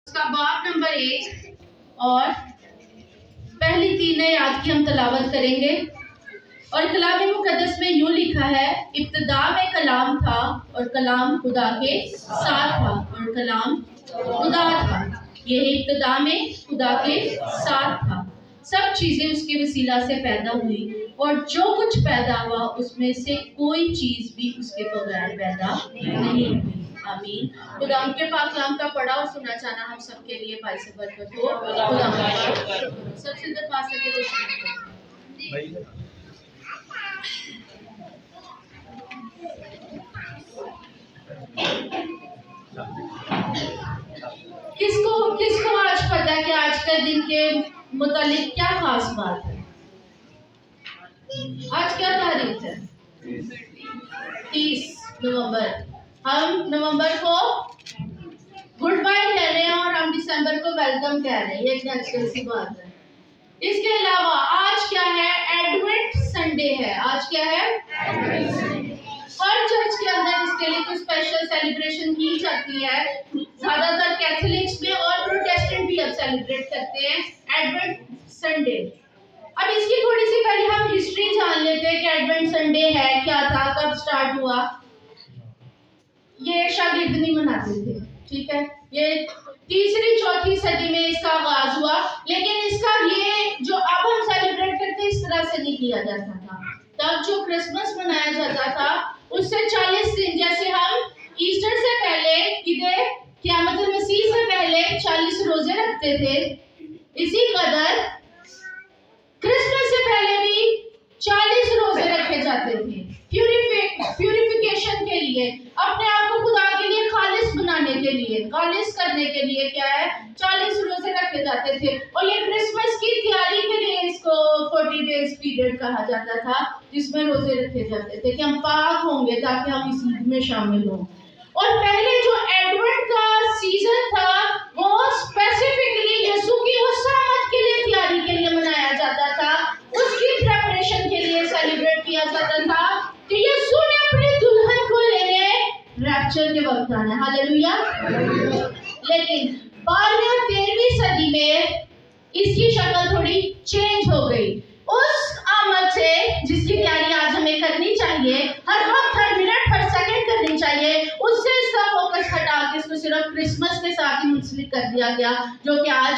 اس کا باب نمبر 1 اور پہلی 3 آیات کی ہم تلاوت کریں گے۔ اور کلام مقدس میں یوں لکھا ہے، ابتدا میں کلام تھا اور کلام خدا کے ساتھ تھا اور کلام خدا تھا۔ یہ ابتدا میں خدا کے ساتھ تھا، سب چیزیں اس کے وسیلہ سے پیدا ہوئی اور جو کچھ پیدا ہوا اس میں سے کوئی چیز بھی اس کے بغیر پیدا نہیں ہوئی۔ آمین۔ خدا ان کے پاک کلام کا پڑھا اور سنا چاہنا ہم سب کے لیے باعث برکت ہو۔ خدا کا شکر۔ سب سے درخواست ہے کہ تشریف لائیں۔ کس کو آج پتا ہے کہ آج کے دن کے متعلق کیا خاص بات ہے؟ آج کیا تاریخ ہے؟ 30 نومبر۔ ہم نومبر کو گڈ بائی کہہ رہے ہیں اور ہم دسمبر کو ویلکم کہہ رہے ہیں، یہ ایک نیچرل سی بات ہے۔ اس کے علاوہ آج کیا ہے؟ ایڈونٹ سنڈے ہے۔ آج کیا ہے؟ ہر چرچ کے اندر اس کے لیے کوئی اسپیشل سیلیبریشن کی جاتی ہے۔ زیادہ تر کیتھولکس میں اور پروٹیسٹنٹ بھی اب سیلیبریٹ کرتے ہیں ایڈونٹ سنڈے۔ اب اس کی تھوڑی سی پہلے ہم ہسٹری جان لیتے ہیں کہ ایڈونٹ سنڈے ہے کیا تھا، کب سٹارٹ ہوا۔ یہ شاگرد نہیں مناتے تھے، ٹھیک ہے، یہ 3ری-4تھی صدی میں اس کا آغاز ہوا، لیکن اس کا یہ جو اب ہم سیلیبریٹ کرتے ہیں اس طرح سے نہیں کیا جاتا تھا۔ تب جو کرسمس منایا جاتا تھا اس سے 40 دن، جیسے ہم ایسٹر سے پہلے قیامت المسیح سے پہلے 40 روزے رکھتے تھے، اسی قدر کرسمس سے پہلے بھی 40 روزے رکھے جاتے تھے پیوریفیکیشن کے لیے، اپنے آپ کو خدا کے لیے خالص بنانے کے لیے، خالص کرنے کے لیے کیا ہے 40 روزے رکھے جاتے تھے۔ اور یہ کرسمس کی تیاری کے لیے اس کو 40 ڈیز پیریڈ کہا جاتا تھا، جس میں روزے رکھے جاتے تھے کہ ہم پاک ہوں گے تاکہ ہم اس عید میں شامل ہوں۔ اور پہلے جو ایڈونٹ کا سیزن تھا وہ اسپیسیفکلی یسوع کی اس آمد کے لیے تیاری کے لیے منایا جاتا تھا، اس کی پریپریشن کے لیے سیلیبریٹ کیا جاتا تھا کہ یسوع نے اپنی دلہن کو لینے ریپچر کے وقت آنا ہے۔ ہاللویا۔ لیکن 12ویں اور 13ویں صدی میں اس کی شکل تھوڑی چینج ہو گئی۔ اس آمد سے جس کی تیاری آج ہمیں کرنی چاہیے، ہر وقت، ہر منٹ، ہر سیکنڈ کرنی چاہیے، اس سے اس کا فوکس ہٹا کے اس کو صرف کرسمس کے ساتھ ہی منسلک کر دیا گیا، جو کہ آج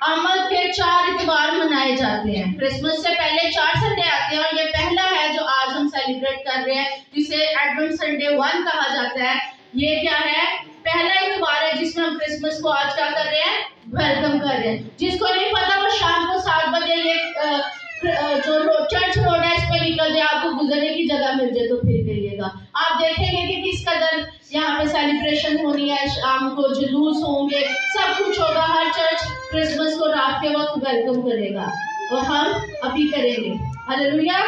آمد کے 4 اتوار منائے جاتے ہیں۔ کرسمس سے پہلے 4 سنڈے آتے ہیں اور یہ پہلا ہے جو آج ہم سیلیبریٹ کر رہے ہیں، جسے ایڈونٹ سنڈے 1 کہا جاتا ہے۔ یہ کیا ہے؟ پہلا اتوار ہے جس میں ہم کرسمس کو آج کیا کر رہے ہیں؟ ویلکم کر رہے ہیں۔ جس کو نہیں پتا وہ شام کو 7 بجے یہ جو چرچ روڈ ہے اس پہ نکل جائے، آپ کو گزرنے کی جگہ مل جائے تو پھر کریے گا۔ آپ دیکھیں گے کہ کس قدر یہاں پہ سیلیبریشن ہونی ہے، شام کو جلوس ہوں گے، سب کچھ ہوگا۔ ہر چرچ کرسمس کو رات کے وقت ویلکم کرے گا اور ہم ابھی کریں گے۔ ہاللویا۔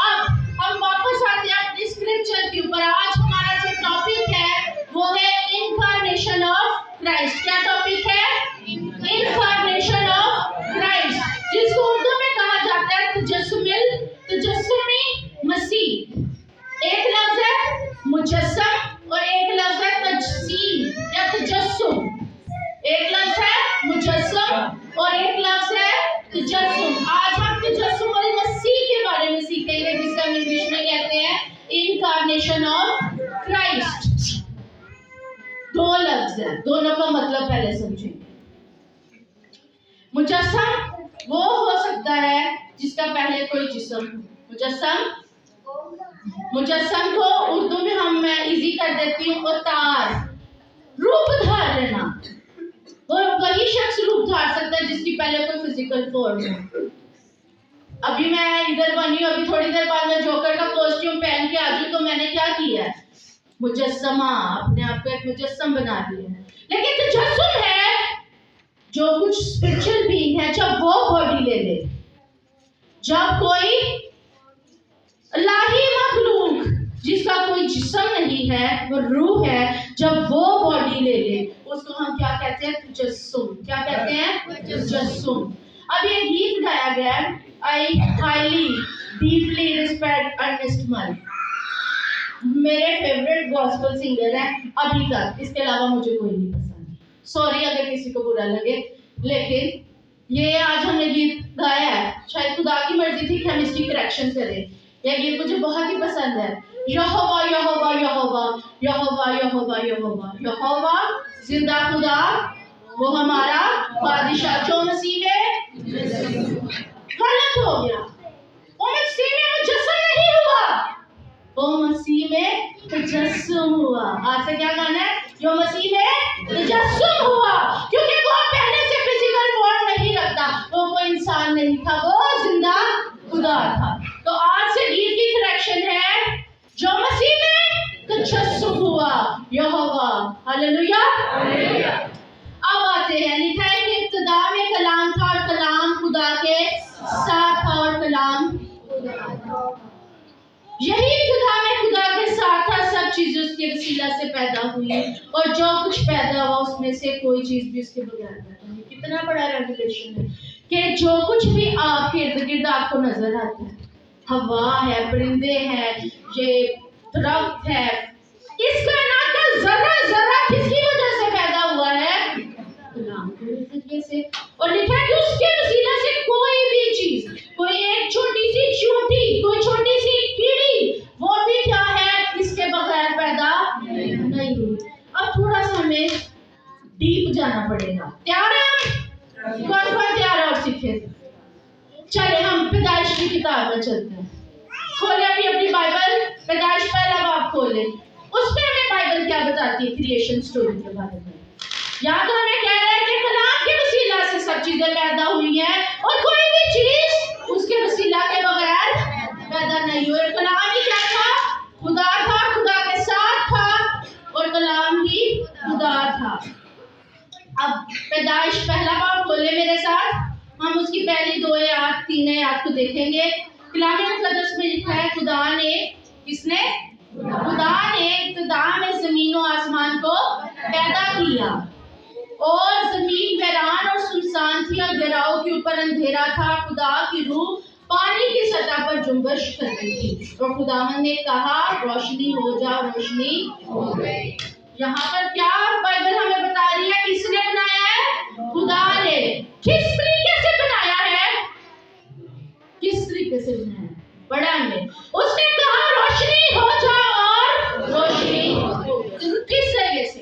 اب ہم واپس آتے ہیں اپنی اسکرپچر کے اوپر۔ آج ہمارا جو ٹاپک ہے وہ ہے انکارنیشن آف کرائسٹ۔ کیا ٹاپک ہے؟ انکارنیشن آف کرائسٹ، جس کو اردو میں کہا جاتا ہے تجسمی مسیح۔ ایک لفظ ہے مجسم اور ایک لفظ ہے تجسیم یا تجسم۔ ایک لفظ ہے مجسم اور ایک لفظ ہے تجسم۔ آج ہم تجسم المسیح کے بارے میں سیکھیں گے، جس کو ہم انگلش میں کہتے ہیں انکارنیشن آف کرائسٹ۔ 2 لفظ ہیں، دونوں کا مطلب پہلے سمجھیں۔ مجسم وہ ہو سکتا ہے جس کا پہلے کوئی جسم ہو۔ مجسم کو اردو میں میں ایزی کر دیتی ہوں، اوتار، روپ دھار لینا۔ وہی شخص روپ دھار سکتا ہے جس کی پہلے کوئی فزیکل فارم ہو۔ ابھی میں ادھر بنی ہوں، ابھی تھوڑی دیر بعد میں جوکر کا کاسٹیوم پہن کے آجوں تو میں نے کیا کیا ہے؟ مجسمہ، اپنے آپ کو ایک مجسم بنا دیا ہے۔ لیکن تجسم ہے جو کچھ اسپرچل بینگ ہے، جب وہ باڈی لے لے، جب کوئی الہی مخلوق جس کا کوئی جسم نہیں ہے، وہ روح ہے، جب وہ باڈی لے لے، اس کو ہم کیا کہتے ہیں؟ تجسم۔ کیا کہتے ہیں؟ تجسم۔ اب یہ گیت گایا گیا ہے، I highly deeply respect Ernest Mall، میرے فیوریٹ گاسپل سنگر ہیں ابھی تک، اس کے علاوہ مجھے کوئی نہیں پسند۔ सॉरी अगर किसी को बुरा लगे, लेकिन ये आज हमने गीत गाया है, शायद खुदा की मर्जी थी कि हम इसकी करेक्शन करें। यह गीत मुझे बहुत ही पसंद है। यहोवा यहोवा यहोवा यहोवा यहोवा यहोवा यहोवा जिंदा खुदा, वो हमारा बादशाह जो मसीह में गलत हो गया, वो मसीह में मुजस्सम नहीं हुआ, वो मसीह में तजस्सुम हुआ। आज से क्या गाना है? जो मसीह में तजस्सुम हुआ, क्योंकि वो पहले से फिजिकल फॉर्म नहीं रखता, वो कोई इंसान नहीं था, वो जिंदा खुदा था। तो आज से गीत की करेक्शन है, जो मसीह में तजस्सुम हुआ यहोवा। हालेलुया। अब आते हैं, लिखा है कि इब्तिदा में कलाम था और कलाम खुदा के साथ था और कलाम यही इब्तिदा में खुदा के साथ था, सब चीजें उसके वसीला से पैदा हुई और जो कुछ पैदा हुआ उसमें से कोई चीज भी उसके बगैर पैदा नहीं। कितना बड़ा रेवलेशन है कि जो कुछ भी आपके इर्द गिर्द आपको नजर आता है, हवा है, परिंदे हैं, ये दरख्त है, इस कायनात का जरा जरा किसकी वजह से पैदा हुआ है? कलाम के वसीले से। और लिखा है कि उसके वसीले से कोई भी चीज, कोई एक छोटी सी चींटी, कोई छोटी सी कीड़ी, वो भी क्या है? इसके बगैर पैदा नहीं हुई। अब थोड़ा सा हमें डीप जाना पड़ेगा। तैयार है? कौन कौन तैयार है और सीखे? चले हम पैदाइश की किताब में चलते हैं। खोले अभी अपनी बाइबल, पैदाइश पहला बाब खोले, उसमें हमें बाइबल क्या बताती है क्रिएशन स्टोरी के बारे में। या तो हमें कह रहा है कि कलाम के वसीला से सब चीजें पैदा हुई हैं और कोई भी चीज उसके वसीला के बगैर पैदा नहीं हुई। कलाम ही क्या था? खुदा था, खुदा के साथ था और कलाम ही खुदा था। अब पैदाइश पहला बाब खोले मेरे साथ, हम उसकी पहली 2 आयत 3 आयत को देखेंगे। कलाम मुक़द्दस में लिखा है, खुदा ने, किसने? खुदा ने इब्तिदा में जमीन और आसमान को पैदा किया और जमीन वीरान और सुनसान थी और गहराओं के ऊपर अंधेरा था। खुदा की रूह पानी की सतह पर जुम्बश कर रही थी और खुदावंद ने कहा, रोशनी हो जा, रोशनी हो गई। यहाँ पर क्या बाइबल हमें बता रही है? किसने बनाया है? खुदा ने। किस तरीके से बनाया है? किस तरीके से बनाया है? बड़ा ने, उसने कहा रोशनी हो जा और रोशनी हो गई। किस तरीके से?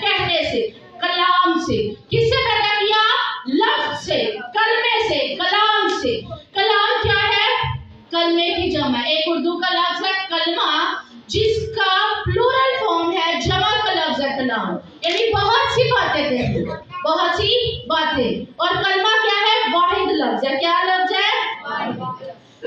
कहने से, कलाम से। किससे पैदा किया? लफ्ज से, कलमे से, कलाम से। कलाम क्या है? कलमे की जमा। एक उर्दू का लफ्ज है कलमा, जिसका प्लूरल फॉर्म है, जमा का लफ्ज है कलाम, यानी बहुत सी बातें कहती, बहुत सी बातें। और कलमा क्या है? वाहिद लफ्ज है। क्या लफ्ज है?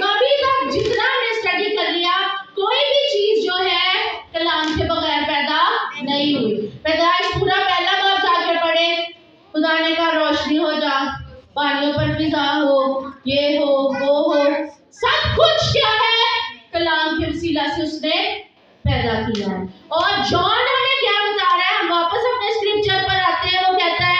अभी तक जितना हमने स्टडी कर लिया, कोई भी चीज जो है कलाम के बगैर पैदा नहीं हुई। पैदाइश पूरा पहला बाब जाके पढ़े, खुदा ने कहा रोशनी हो जा, पानियों पर फिजा हो, ये हो, वो हो, सब कुछ क्या है? कलाम के वसीला से उसने पैदा किया है। और जॉन हमें क्या बता रहा है? हम वापस अपने स्क्रिप्चर पर आते हैं। वो कहता है,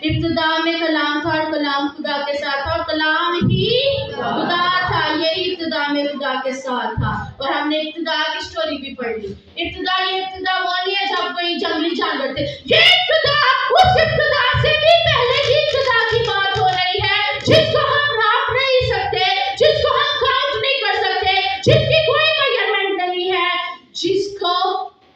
इब्तिदा में कलाम था और कलाम खुदा के साथ था और कलाम ही खुदा था। यही इब्तिदा में खुदा के साथ था। और हमने इब्तिदा की स्टोरी भी पढ़ ली। इब्तिदा, ये इब्तिदा वो नहीं है जब कोई जंगली जानवर थे, ये इब्तिदा उस इब्तिदा से भी पहले की इब्तिदा की बात हो रही है, जिसको हम नाप नहीं सकते, जिसको हम काउंट नहीं कर सकते, जिसकी कोई मेजरमेंट नहीं है, जिसको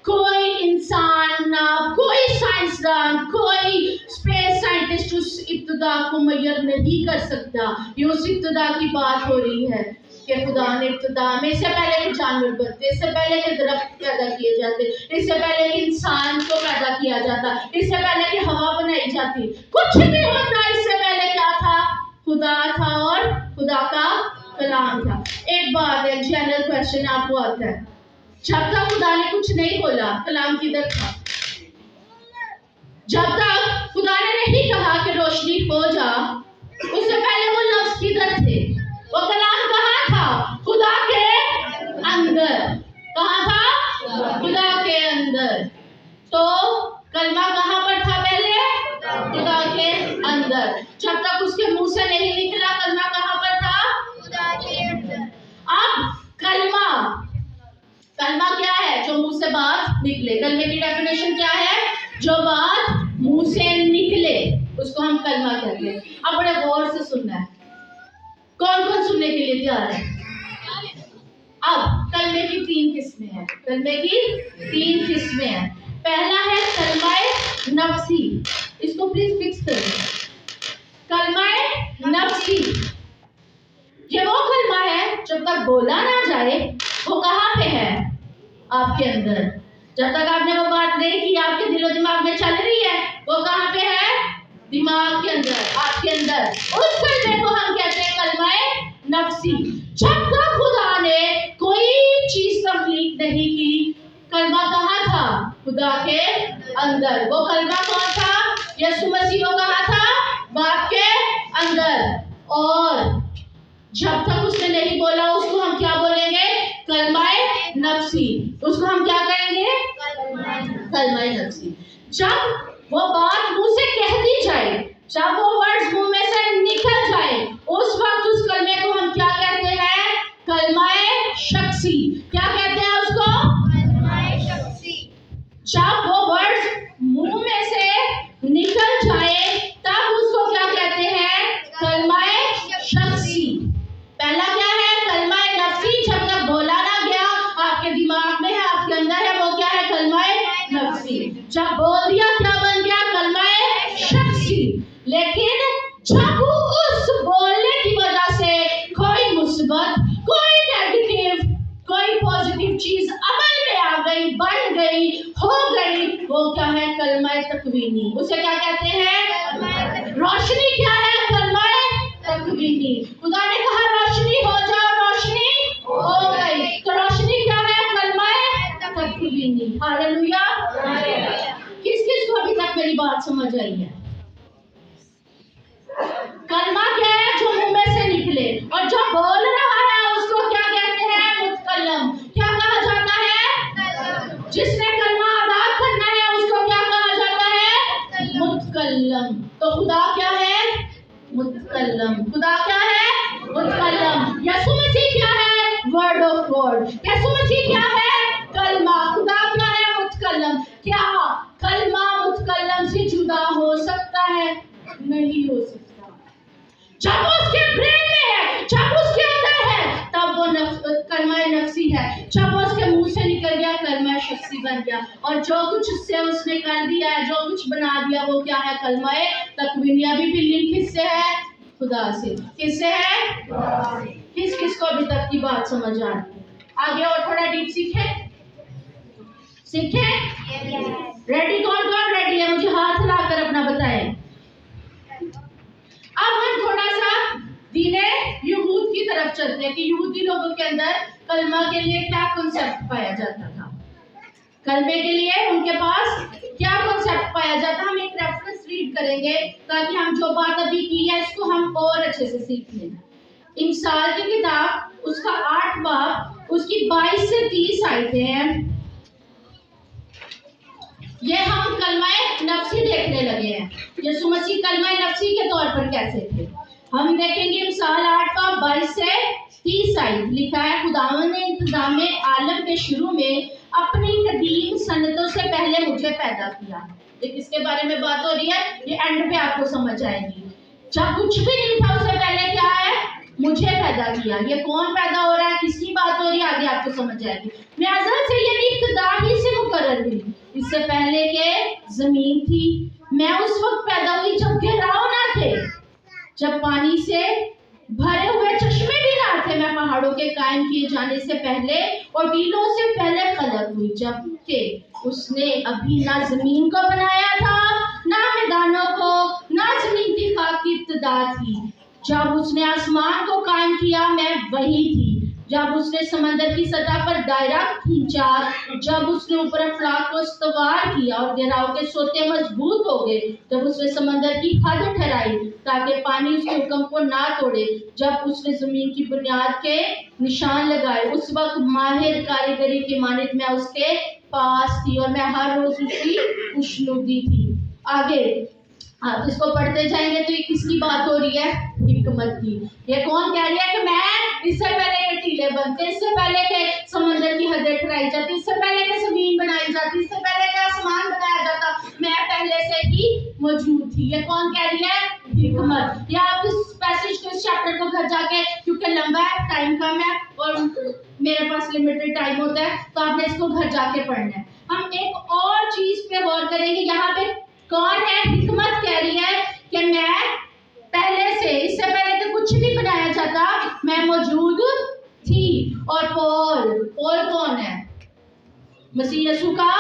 कोई इंसान ना, कोई साइंसदान, कोई स्पेस साइंटिस्ट उस इब्तिदा को मेजर नहीं कर सकता। ये उस इब्तिदा की बात हो रही है कि खुदा ने इब्तिदा में, इससे पहले कि जानवर बनते, इससे पहले कि दरख्त पैदा किए जाते, इससे पहले कि इंसान को पैदा किया जाता, इससे पहले कि हवा बनाई जाती, कुछ भी होता, इससे पहले क्या था? खुदा था और खुदा का कलाम था। एक बात है, जनरल क्वेश्चन आपको आता है, जब तक खुदा ने कुछ नहीं बोला, कलाम किधर था? जब तक खुदा ने नहीं कहा कि रोशनी हो जा, उससे पहले वो लफ्ज किधर थे? वो कलाम कहाँ था? खुदा के अंदर। कहाँ था? खुदा के अंदर। तो कलमा कहाँ पर था पहले? खुदा के अंदर। जब तक उसके मुंह से नहीं निकला, कलमा कहाँ पर था? खुदा के अंदर। अब कलमा, कलमा क्या है? जो मुंह से बात निकले। कलमे की डेफिनेशन क्या है? जो बात मुंह सुनने के लिए तैयार है? अब कलमे की 3 किस्में हैं। कलमे की 3 किस्में हैं। पहला है कलमाए नफ्सी, इसको प्लीज फिक्स करें। कलमाए नफ्सी ये वो कलमा है जब तक बोला ना जाए वो कहाँ पे है? आपके अंदर। जब तक आपने वो बात नहीं की आपके दिलो दिमाग में चल रही है, वो कहाँ पे है? दिमाग के अंदर, आपके अंदर। उस कलमे को हम कहते हैं कलमाए नफ्सी। जब तक खुदा ने कोई चीज तख्लीक नहीं की, कलमा कहाँ था? खुदा के अंदर। वो कलमा कौन था? यीशु मसीह को कहाँ था? बाप के अंदर। और जब तक उसने नहीं बोला उसको हम क्या बोलेंगे? कलमाए नफ्सी। उसको हम क्या कहेंगे? कलमाए नफ्सी। जब वो बात मुंह से कह दी जाए, जब वो वर्ड्स मुंह में से निकल जाए, उस वक्त उस कलमे को हम क्या कहते हैं? कलमाए शख्सी। क्या कहते हैं उसको? कलमाए शख्सी। जब वो वर्ड्स मुंह में से निकल जाए तब उसको क्या कहते हैं? कलमाए शख्सी। पहला क्या है? कलमाए नफ्सी। जब तक बोला ना गया, आपके दिमाग में है, आपके अंदर है, वो क्या है? कलमाए नफ्सी। जब बोल दिया क्या बन गया? कलमाए शख्सी। लेकिन जब उस बोलने की वजह से कोई मुसीबत, कोई नेगेटिव, कोई पॉजिटिव चीज अमल में आ गई, बन गई, हो गई, वो क्या है? कलमाए तकवीनी। उसे क्या कहते हैं? रोशनी। क्या है? कलमाए तकवीनी। खुदा ने कहा रोशनी हो जाओ, रोशनी हो गई। तो रोशनी क्या है? कलमाए तकवीनी। हालेलुया। किस किस को अभी तक मेरी बात समझ आई है? कलमा क्या है? जो मुंह में से निकले, और जो बोल रहा है उसको क्या कहते हैं? मुतकल्लम। क्या कहा जाता है? जिसने कलमा अदा करना है उसको क्या कहा जाता है? मुतकल्लम। तो खुदा क्या है? मुतकल्लम। खुदा क्या है? मुतकल्लम। यीशु मसीह क्या है? Word of God. Yeshu Masih क्या है? कलमा। खुदा क्या है? मुतकल्लम। क्या कलमा मुतकल्लम से जुदा हो सकता है? नहीं हो सकता। जब उसके ब्रेन में है, जब उसके अंदर है, तब वो कलमाए नफ्सी है। जब वो उसके मुंह से निकल गया, कलमाए शख्सी बन गया। और जो कुछ उससे उसने कर दिया है, जो कुछ बना दिया, वो क्या है? कलमाए तकवीनी। अभी भी लिंक किससे है? खुदा से। किससे है? किस किस को अभी तक की बात समझ आ रही है? आगे और थोड़ा डीप सीखे? रेडी? कौन कौन रेडी है? मुझे हाथ हिलाकर अपना बताएं। अब हम थोड़ा सा दीने यहूद की तरफ चलते हैं कि यहूदी लोगों के अंदर कलमा के लिए क्या कॉन्सेप्ट पाया जाता था। कलमे के लिए उनके पास क्या कॉन्सेप्ट पाया जाता है। हम एक रेफरेंस रीड करेंगे ताकि हम जो बात अभी की है इसको हम और अच्छे से सीख लें। इमसाल की किताब उसका 8 बाब उसकी 22 से 30 आयतें हैं। ये हम कलमाए नफ्सी देखने लगे हैं। यीशु मसीह कलमाए नफ्सी के तौर पर कैसे थे हम देखेंगे। मिसाल 8 का 22 से 30 आयत लिखा है, खुदावंद ने इंतजाम आलम के शुरू में अपनी कदीम सन्नतों से पहले मुझे पैदा किया। ये किसके बारे में बात हो रही है? ये एंड पे आपको समझ आएगी। जब कुछ भी नहीं था उससे पहले क्या है? मुझे पैदा किया। ये कौन पैदा हो रहा है? किसकी बात हो रही है? आगे आपको समझ आएगी। मैं अज़ल से ये इब्तिदा ही से मुकर्रर हुई। इससे पहले के जमीन थी, मैं उस वक्त पैदा हुई जब गहराव ना थे, जब पानी से भरे हुए चश्मे भी ना थे। मैं पहाड़ों के कायम किए जाने से पहले और टीलों से पहले खलक हुई, जबकि उसने अभी ना जमीन को बनाया था, ना मैदानों को, ना जमीन की खाक की इब्तिदा थी। जब उसने आसमान को कायम किया, मैं वही थी। जब उसने समंदर की सतह पर दायरा खींचा, जब उसने ऊपर अफलाक को इस्तवार किया और गहराव के सोते मजबूत हो गए, जब उसने समंदर की हद ठहराई ताकि पानी उसके हुक्म को ना तोड़े, जब उसने जमीन की बुनियाद के निशान लगाए, उस वक्त माहिर कारीगरी की मानित मैं उसके पास थी और मैं हर रोज उसकी खुशनुदी थी। आगे आप इसको पढ़ते जाएंगे तो ये किसकी बात हो रही है? हिकमत की। ये कौन कह रही है कि मैं इससे पहले के टीले बनते, इससे पहले के समंदर की हदें ठहराई जाती, इससे पहले के जमीन बनाई जाती, इससे पहले का आसमान बनाया जाता, मैं पहले से ही मौजूद थी। ये कौन कह रही है? हिकमत। या आप इस पैसेज को اس چیپٹر کو گھر جا کے, کیونکہ لمبا ہے, ٹائم کم ہے اور میرے پاس لمیٹڈ ٹائم ہوتا ہے, تو آپ نے اس کو گھر جا کے پڑھنا ہے. ہم ایک اور چیز پہ غور کریں گے. یہاں پہ کون ہے؟ حکمت کہہ رہی ہے کہ میں پہلے سے, اس سے پہلے کہ کچھ بھی بنایا جاتا, میں موجود تھی. اور پول کون ہے؟ مسیح یسوع کا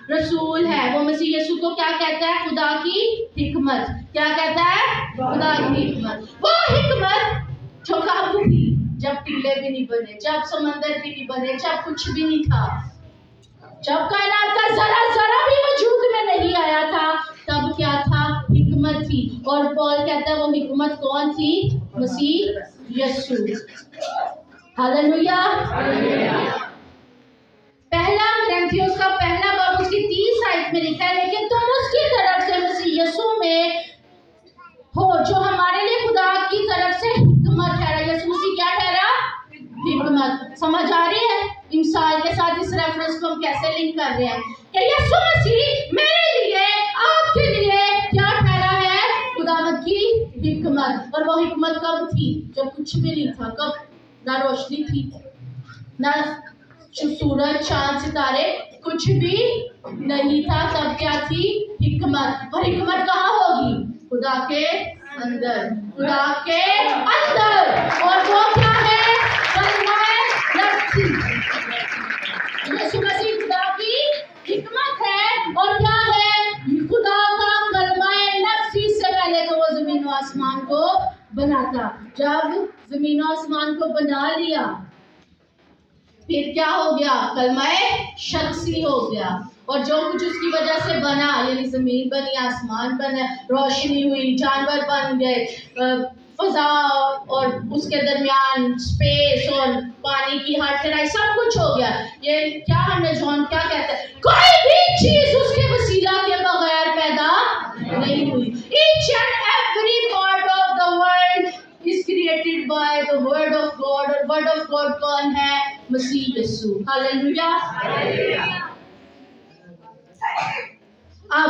رسول ہے. وہ مسیح یسوع کو کیا کہتا ہے؟ خدا کی حکمت. کیا کہتا ہے؟ خدا کی حکمت. وہ حکمت جو کب تھی؟ جب ٹیلے بھی نہیں بنے, جب سمندر بھی نہیں بنے, جب کچھ بھی نہیں تھا, جب کائنات کا ذرا بھی وجود میں نہیں آیا تھا, تب کیا تھا؟ حکمت تھی. اور پول کہتا ہے وہ حکمت کون تھی؟ مسیح یسوع. ہاللویا. پہلا کرنتھیوس کا پہلا باب اس کی 30 آیت میں لکھا ہے, لیکن تم اس کی طرف سے مسیح یسوع میں ہو جو ہمارے لیے خدا کی طرف سے حکمت ٹھہرا. یسوع مسیح کیا ٹھہرا؟ حکمت. سمجھ آ رہی ہے مثال کے ساتھ اس ریفرنس کو ہم کیسے لنک کر رہے ہیں کہ یسوع مسیح میرے لیے, آپ کے لیے کیا ٹھہرا ہے؟ خداوند کی حکمت. اور وہ حکمت کب تھی؟ جب کچھ بھی نہیں تھا. کب؟ نہ روشنی تھی, نہ سورج چاند ستارے, کچھ بھی نہیں تھا. تب کیا تھی؟ حکمت. اور حکمت کہاں ہوگی؟ خدا کے اندر. خدا کے اندر. اور وہ کیا ہے؟ کلمہ نفسی. یسوع مسیح خدا کی حکمت ہے. اور کیا ہے؟ خدا کا کلمہ نفسی. سے پہلے تو وہ زمین و آسمان کو بناتا. جب زمین و آسمان کو بنا لیا, پھر کیا ہو گیا؟ کلمہ شخصی ہو گیا. اور جو کچھ اس کی وجہ سے بنا, یعنی زمین بنی, آسمان بنا, روشنی ہوئی, جانور بن گئے, فضا اور اس کے درمیان اسپیس اور پانی کی ہر طرح سب کچھ ہو گیا. یہ کیا ہم نے جون کیا کہتے ہیں, کوئی بھی چیز اس کے وسیلہ کے بغیر پیدا نہیں ہوئی. Each and every part of the world is created by the word of God. اور word of God کون ہے؟ مسیح یسوع. ہاللویا. اب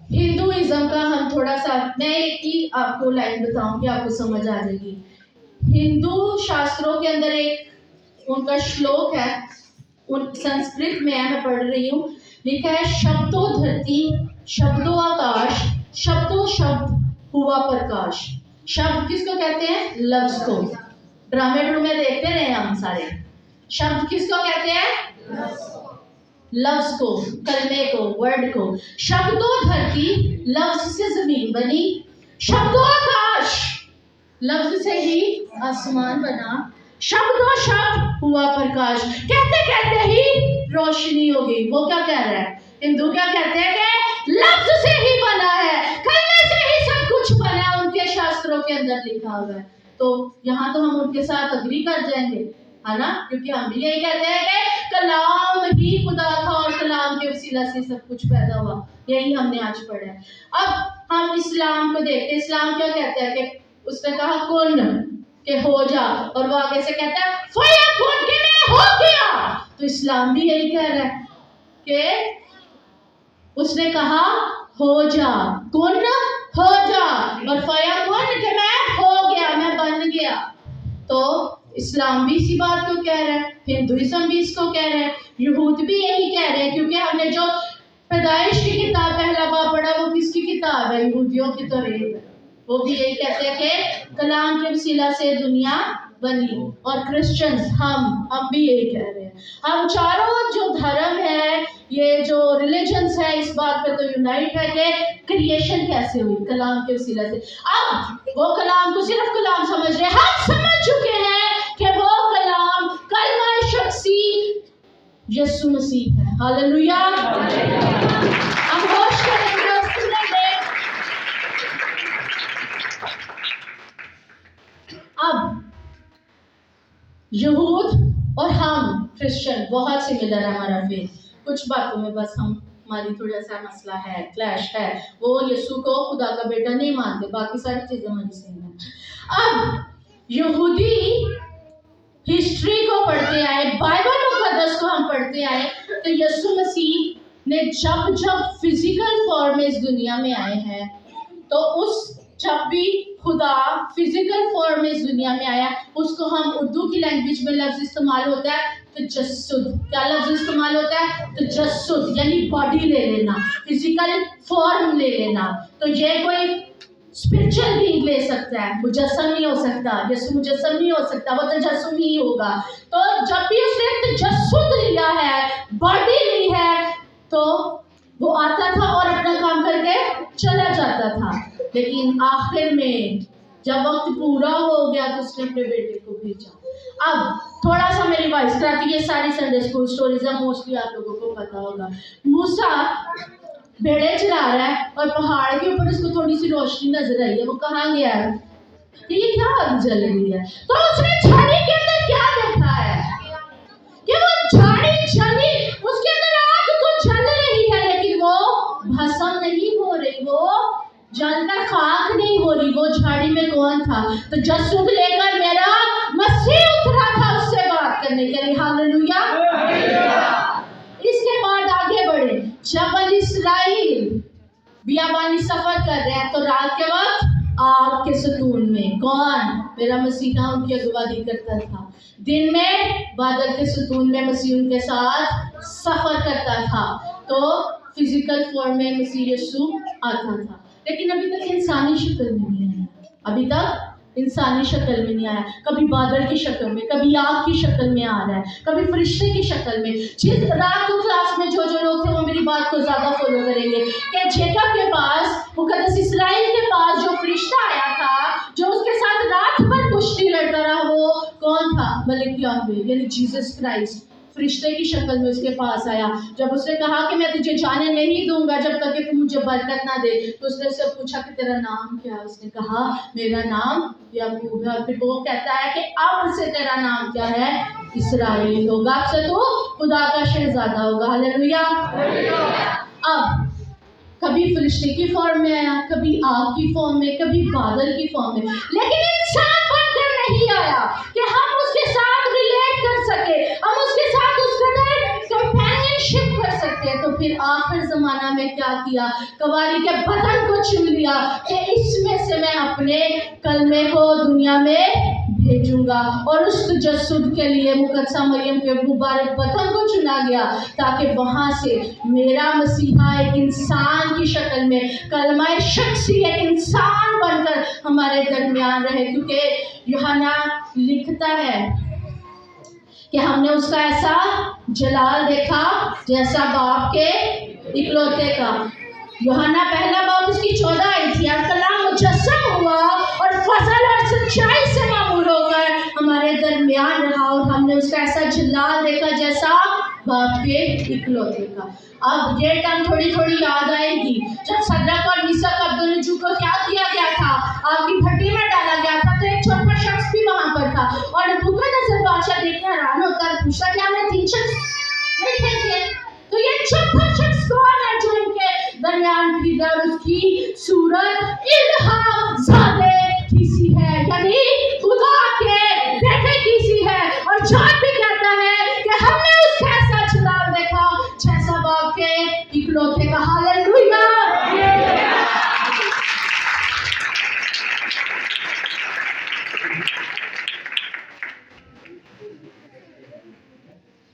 ہندوازم کا ہم تھوڑا سا, میں ایک ہی آپ کو لائن بتاؤں گی, آپ کو سمجھ آ جائے گی. ہندو شاستروں کے اندر ایک ان کا شلوک ہے, سنسکرت میں ہے, میں پڑھ رہی ہوں. لکھا ہے, شبدو دھرتی, شبدو آکاش, شبدو شبد ہوا پرکاش. شبد کس کو کہتے ہیں؟ لفظ کو. ڈرامے دیکھتے رہے ہم سارے. شبد کس کو کہتے ہیں؟ لفظ کو, کلمے کو, ورڈ کو. شبدو دھرتی, لفظ سے زمین بنی. شبدو آکاش, لفظ سے ہی آسمان بنا. شبدو شبد ہوا پرکاش, کہتے کہتے ہی روشنی ہو گئی. وہ کیا کہہ رہا ہے؟ ہندو کیا کہتے ہیں کہ لفظ سے ہی بنا ہے, کلمے سے ہی سب کچھ بنا ہے, ان کے شاستروں کے اندر لکھا ہوا ہے. تو یہاں تو ہم ان کے ساتھ اگری کر جائیں گے, ہے نا, کیونکہ ہم بھی یہی کہتے ہیں کہ کلام ہی خدا تھا اور کلام کے وسیلہ سے سب کچھ پیدا ہوا. یہی ہم نے آج پڑھا ہے. اب ہم اسلام کو دیکھتے ہیں. اسلام کیا کہتا ہے کہ اس نے کہا کن کہ ہو جا, اور وہ آگے سے کہتا ہے فیکن کہ میں ہو گیا. تو اسلام بھی یہی کہہ رہا ہے کہ اس نے کہا ہو جا, کن ہو جا, اور فیکن کہ میں ہو گیا, میں بن گیا. تو اسلام بھی اسی بات کو کہہ رہا ہے, ہندوازم بھی اس کو کہہ رہا ہے, یہود بھی یہی کہہ رہے ہیں. کیونکہ ہم نے جو پیدائش کی کتاب پہلا باب پڑھا, وہ کس کی کتاب ہے؟ یہودیوں کی توریت. وہ بھی یہی کہتے ہیں کہ کلام کے وسیلہ سے دنیا بنی. اور کرسچنز ہم بھی یہی کہہ رہے ہیں. ہم چاروں جو دھرم ہے, یہ جو ریلیجنز ہے, اس بات پہ تو یونائٹ ہے کہ کریشن کیسے ہوئی؟ کلام کے وسیلہ سے. اب وہ کلام کو صرف کلام سمجھ رہے ہیں. ہم سمجھ چکے ہیں کہ وہ کلام کلمہ شخصی یسوع مسیح ہے. ہاللویا. ہم ہوش کریں گے اور سنیں گے. اب یہود اور ہم کرسچن بہت سملر ہے ہمارا فیتھ. کچھ باتوں میں بس ہماری تھوڑا سا مسئلہ ہے, کلیش ہے. وہ یسوع کو خدا کا بیٹا نہیں مانتے, باقی ساری چیزیں ہماری سیم ہیں. اب یہودی ہسٹری کو پڑھتے آئے, بائبل مقدس کو ہم پڑھتے آئے, تو یسوع مسیح نے جب فزیکل فارم میں اس دنیا میں آئے ہیں, تو اس जब भी खुदा फिजिकल फॉर्म में इस दुनिया में आया, उसको हम उर्दू की लैंग्वेज में लफ्ज इस्तेमाल होता है तजस्सुद। क्या लफ्ज इस्तेमाल होता है? तजस्सुद, यानी बॉडी ले लेना, फिजिकल फॉर्म ले लेना। तो ये कोई स्पिरिचुअल बीइंग ले सकता है, मुजस्सम नहीं हो सकता, यीशु मुजस्सम नहीं हो सकता, वो तजस्सुम ही होगा। तो जब भी उसने तजस्सुद लिया है, बॉडी ली है, तो वो आता था और अपना काम करके चला जाता था। लेकिन आखिर में जब वक्त पूरा हो गया तो उसने अपने बेटे को भेजा। अब थोड़ा सा मैं रिवाइज कराती, ये सारी संडे स्कूल स्टोरीज है, मोस्टली आप लोगों को पता होगा। मूसा भेड़े चरा रहा है और पहाड़ के ऊपर उसको थोड़ी सी रोशनी नजर आई है। वो कहाँ गया है? ये क्या आग जल रही है? तो उसने झाड़ी के अंदर क्या देखा है कि वो झाड़ी जली, उसके अंदर आग तो जल रही है लेकिन वो भस्म नहीं हो रही, वो जलकर खाक नहीं हो रही। वो झाड़ी में कौन था? तो जसूद लेकर मेरा मसीह उतरा था उससे बात करने के लिए। हालेलुया। इसके बाद आगे बढ़े, जब बनी इस्राइल बियाबानी सफर कर रहे हैं तो रात के वक्त आग के सतून में कौन? मेरा मसीहा उनकी अगुवाई करता था। दिन में बादल के सतून में मसीह उनके साथ सफर करता था। तो फिजिकल फॉर्म में मसीह यीशु आता था, लेकिन अभी तक इंसानी शक्ल में नहीं आया। अभी तक इंसानी शक्ल में नहीं आया। कभी बादल की शक्ल में, कभी आग की शक्ल में आ रहा है, कभी फरिश्ते की शक्ल में। जिस रात को क्लास में जो लोग थे वो मेरी बात को ज्यादा फॉलो करेंगे कि जेकब के पास, मुकद्दस इस्राएल के पास जो फरिश्ता आया था, जो उसके साथ रात भर कुश्ती लड़ता रहा, वो कौन था? मलिक याहवे यानी जीसस क्राइस्ट फरिश्ते की शक्ल में उसके पास आया। जब उसने कहा कि मैं तुझे जाने नहीं दूंगा जब तक कि तू मुझे बरकत ना दे, तो उसने उससे पूछा कि तेरा नाम क्या है? उसने कहा मेरा नाम याकूब है। फिर वो कहता है कि अब से तेरा नाम क्या है? इस्राएल होगा, अब से तो खुदा का शहजादा होगा। हालेलुया। अब कभी फरिश्ते की फॉर्म में आया, कभी आग की फॉर्म में, कभी बादल की फॉर्म में, लेकिन इंसान बनकर नहीं आया कि हम उसके साथ रिलेट कर सके, हम उसके साथ उस कदर कंपेनियनशिप कर सकते हैं। तो फिर आखिर जमाना में क्या किया? कवारी के बदन को चुन लिया कि इसमें से मैं अपने कलमे को दुनिया में भेजूंगा। और उस तजस्सुद के लिए मुकद्दसा मरियम के मुबारक बदन को चुना गया ताकि वहां से मेरा मसीहा एक इंसान की शक्ल में, कलमा शख्सी एक इंसान बनकर हमारे दरमियान रहे। क्योंकि यूहन्ना लिखता है कि हमने उसका ऐसा जलाल देखा जैसा बाप के इकलौते का। यूहन्ना पहला बाब उसकी 14 आई थी, और कलाम मुजस्सम हुआ और फजल और सच्चाई से मामूर होकर हमारे दरमियान रहा, और हमने उसका ऐसा जलाल देखा जैसा बाप के इकलौते का। अब ये टाइम थोड़ी थोड़ी याद आएगी जब सदरक और मीसक अब्दुन्नजू को क्या किया गया था? आग की भट्टी में डाला गया था। तो एक छोटा शख्स भी वहां पर था, और नबूकदनेस्सर बादशाह देखकर हैरान होता है, पूछा क्या मैं 3 शख्स नहीं थे? तो ये छोटा शख्स कौन है जो इनके दरमियान थी? और उसकी सूरत इल्हाम ज़ादे की सी है, यानी खुदा के बेटे की सी है। और जान भी कहता है कि हमने उसका ऐसा जलाल देखा जैसा बाप के इकलौते का। हालेलुया।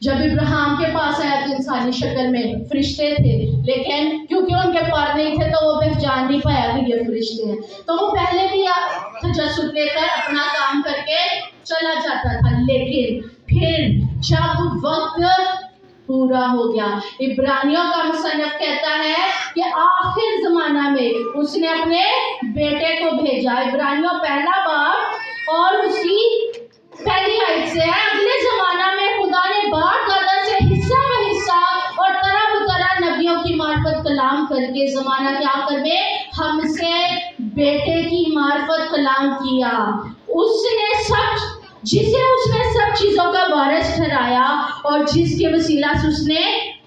जब इब्राहिम के पास आया तो इंसानी शक्ल में फरिश्ते थे, लेकिन क्योंकि उनके पर नहीं थे तो वो पहचान नहीं पाया कि ये फरिश्ते हैं। तो वो पहले भी तजस्सुद लेकर अपना काम करके चला जाता था, लेकिन फिर जब वक्त पूरा हो गया, इब्रानियों का मुसन्निफ कहता है कि आखिर जमाना में उसने अपने बेटे को भेजा। इब्रानियों पहला बाब और उसकी पहली आयत से है, अगले जमाना में खुदा ने बाप दादा से हिस्सा व हिस्सा और तरह तरह नबियों की मार्फत कलाम करके जमाना क्या करवे हमसे बेटे की मार्फत कलाम किया। उसने सब जिसे उसने सब चीजों का वारिस ठहराया और जिसके वसीला से उसने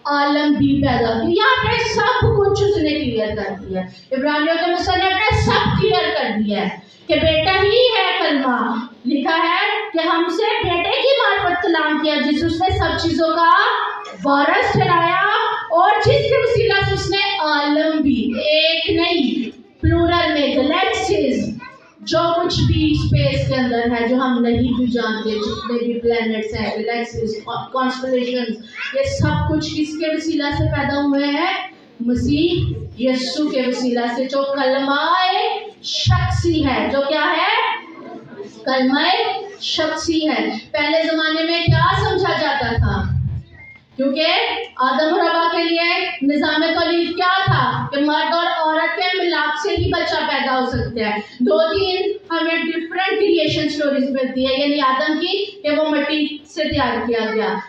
आलम भी पैदा किया। यहाँ पे सब कुछ उसने क्लियर कर दिया। इब्रानियों के मुसन्निफ ने सब क्लियर कर दिया है कि बेटा ही है कलमा। लिखा है कि हमसे बेटे की मार्फत कलाम किया जिस उसने सब चीजों का वारिस ठहराया और जिसके वसीला से उसने आलम भी, एक नहीं प्लूरल में गैलेक्सीज, जो कुछ भी स्पेस के अंदर है, जो हम नहीं भी जानते, जितने भी प्लैनेट्स हैं, गैलेक्सीज, कॉन्स्टेलेशंस, ये सब कुछ किसके वसीला से पैदा हुए हैं? मसीह यीशु के वसीला से, जो कलमाए शख्सी है। जो क्या है? कलमाए शख्सी है। पहले जमाने में क्या समझा जाता था? क्योंकि आदम और हवा के लिए निज़ाम तौलीद क्या था कि मर्द और औरत के मिलाप से ही बच्चा पैदा हो सकता है। 2-3 हमें डिफरेंट क्रिएशन स्टोरीज मिलती है, यानी आदम की कि वो मिट्टी से तैयार किया गया,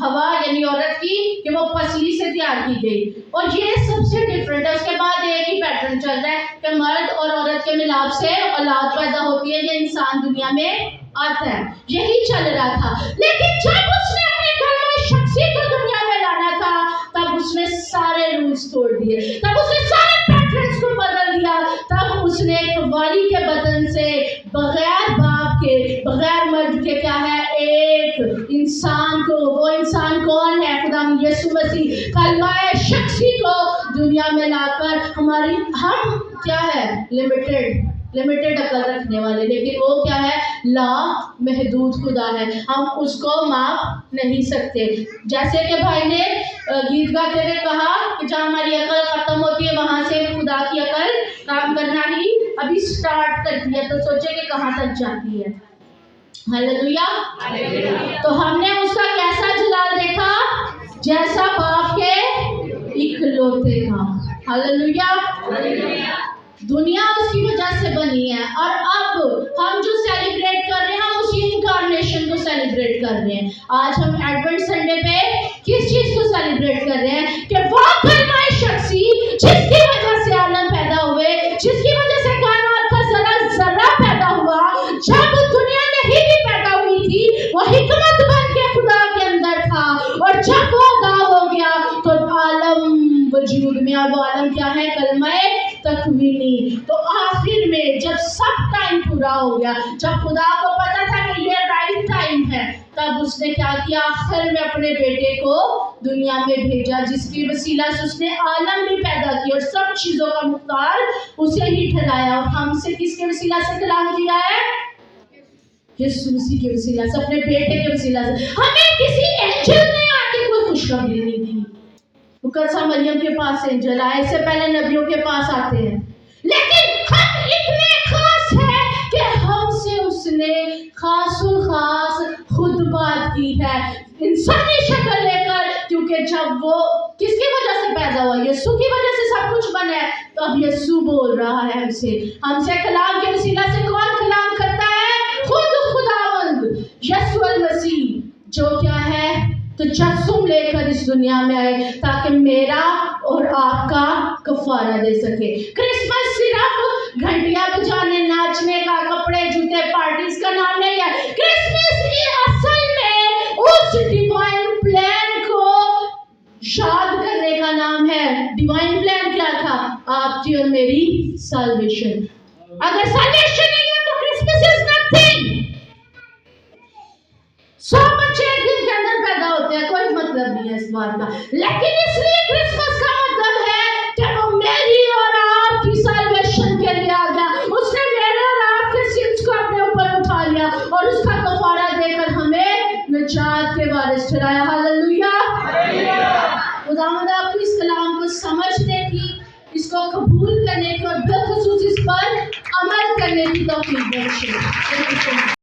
हवा यानी औरत की कि वो पसली से तैयार की गई, और ये सबसे डिफरेंट है। उसके बाद एक ही पैटर्न चल रहा है कि मर्द और औरत के मिलाप से औलाद पैदा होती है, ये इंसान दुनिया में आता है, यही चल रहा था। लेकिन जब उसने अपने कलमाए शख्सी को दुनिया में लाना था, तब उसने सारे रूल्स तोड़ दिए, तब उसने सारे पैटर्न्स को बदल दिया, तब उसने एक वाली के बदन से बगैर बाप के, बगैर मर्द के क्या है, एक इंसान को, वो इंसान कौन है? खुदा यीशु मसीह कलमाए शख्सी को दुनिया में लाकर हम क्या है, लिमिटेड अकल रखने वाले, लेकिन वो क्या है, ला महदूद खुदा है, हम उसको माप नहीं सकते। जैसे कि भाई ने गीत गाते हुए कहा कि जहाँ हमारी अकल खत्म होती है, वहां से खुदा की अकल काम करना ही अभी स्टार्ट करती है, तो सोचे कि कहाँ तक जाती है। हालेलुया। तो हमने उसका कैसा जलाल देखा? जैसा बाप के इकलौते का। हालेलुया। दुनिया उसकी वजह से बनी है, और अब हम जो सेलिब्रेट कर रहे हैं, हम उसी इनकारनेशन को सेलिब्रेट कर रहे हैं। आज हम एडवेंट संडे पे किस चीज को सेलिब्रेट कर रहे हैं? कि वो कलमाए शख्सी जिसकी वजह से आलम पैदा हुए, जिसकी वजह से कायनात का जरा पैदा हुआ, जब दुनिया नहीं भी पैदा हुई थी, वो हिकमत बन के खुदा के अंदर था, और जब वो अदा हो गया तो आलम वजूद में, अब आलम क्या है? कलमाए तकवीनी। तो आखिर में जब सब टाइम पूरा हो गया, जब खुदा को पता था कि ये राइट टाइम है, तब उसने क्या किया? आखिर में अपने बेटे को दुनिया में भेजा, जिसकी वसीला से उसने आलम भी पैदा किया और सब चीजों का मुख्तार उसे ही ठहराया। और हमसे किसके वसीला से कलाम किया है? यीशु मसीह के वसीला से, अपने बेटे के वसीला से। हमें किसी एंजल ने आके कोई खुशखबरी नहीं दी। मुकद्दसा मरियम के पास एंजल आए, इससे पहले नबियों के पास आते हैं, लेकिन हम इतने खास हैं कि हमसे उसने खासुल खास खुद बात की है, इंसानी शक्ल लेकर। क्योंकि जब वो किसकी वजह से पैदा हुआ? यीशु की वजह से सब कुछ बना है, तो अब यीशु बोल रहा है हमसे कलाम के वसीला से। कौन कलाम करता है? खुद खुदावंद यीशु मसीह, जो क्या है, तो तजस्सुम लेकर इस दुनिया में आए ताकि मेरा और आपका कफारा दे सके। क्रिसमस सिर्फ घंटियां बजाने, नाचने का, कपड़े जूते पार्टीज का नाम नहीं है। क्रिसमस असल में उस डिवाइन प्लान को याद करने का नाम है। डिवाइन प्लान क्या था? आपकी और मेरी साल्वेशन। अगर साल्वेशन नहीं है तो क्रिसमस इज नथिंग। 100 बच्चे एक दिन के अंदर पैदा होते हैं, कोई मतलब नहीं है इस बात का, लेकिन इसलिए क्रिसमस का मतलब है कि वो मेरी और आपकी साल्वेशन के लिए आ गया। उसने मेरे और आपके सिंस को अपने ऊपर उठा लिया और उसका कफारा देकर हमें निजात के वारिस ठहराया। हालेलुया। खुदावंद आपको इस कलाम को समझने की, इसको कबूल करने की और बिलखुसूस इस पर अमल करने की तौफीक बख्शे।